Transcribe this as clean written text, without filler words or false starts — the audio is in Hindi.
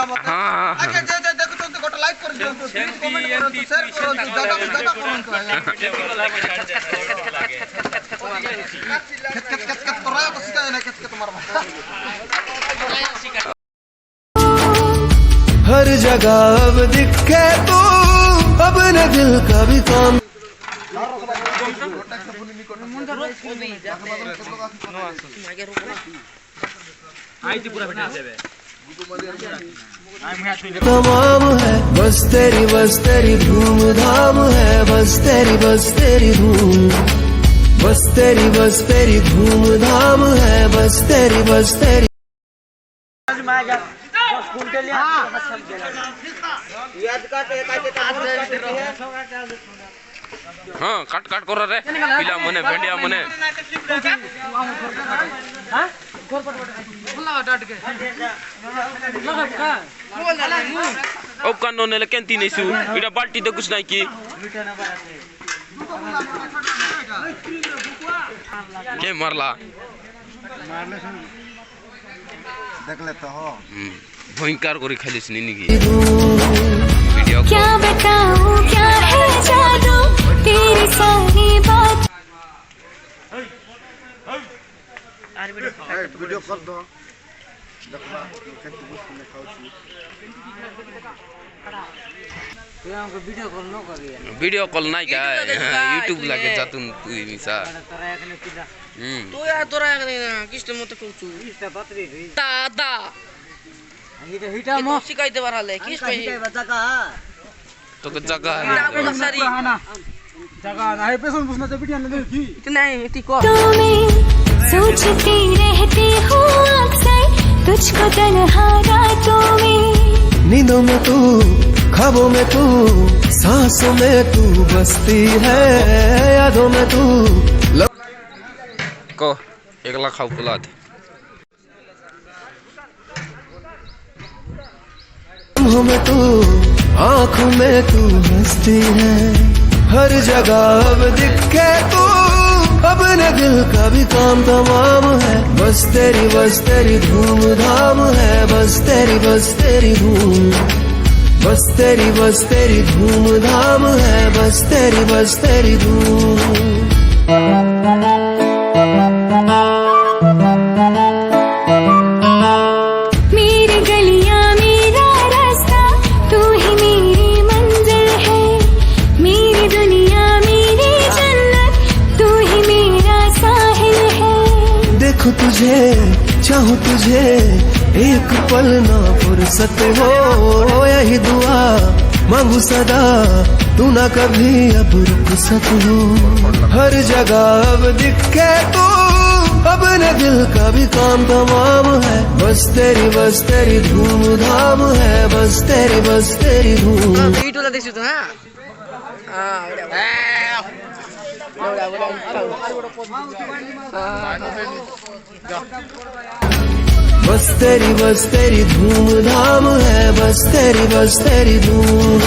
हाँ आगे देखो तो गोटा लाइक कर दियो तो कमेंट करो तो शेयर करो ज्यादा कमेंट कत कर रहा है तो सीधा ना कत मारवा हर जगह अब दिखे तो अब न दिल का भी काम तमाम है बस तेरी धूम धाम है बस तेरी धूम बस तेरी धूम धाम है बस तेरी हाँ काट काट कर रे पिला मने भेंडिया मने ओ कानो ने केंती नहीं सु इडा बाल्टी तो कुछ नहीं की के मारला देख लेता हो भयंकर करी खालिस नी की क्या बताऊं क्या है जादू तेरी सारी बात वीडियो कर दो वीडियो कॉल नहीं का यूट्यूब लागे जातुन तू मिसा तो या तोरा किस्त मत कहू दादा हिटा मो शिकायत बराले किस पे तो के जगह सारी जगह नहीं पैसा पूछना तो वीडियो नहीं की नहीं ठीक को तुम्हें सोचती रहती हूँ अक्सर तुझको तन्हा रातों में नींदों में तू ख्वाबों में तू सांसों में तू बसती है यादों में तू को 1 लाख खाओ पुलाद में तू आँखों में तू हंसती है हर जगह अब दिखे तू अब न दिल का भी काम तमाम है बस तेरी धूम धाम है बस तेरी धूम बस तेरी धूम धाम है बस तेरी धूम मेरी गलियां मेरा रास्ता तू ही मेरी मंजिल है मेरी दुनिया मेरी जन्नत तू ही मेरा साहिल है देखो तुझे चाहूं तुझे एक पल ना फुर्सत हो यही दुआ मांगू सदा तू ना कभी अब रुक सको हर जगह अब दिखे तो अब न दिल का भी काम तमाम है बस तेरी धूम धाम है बस तेरी धूम वीडियो ला देखिस तो हां हां बस तेरी धूम धाम है बस तेरी धूम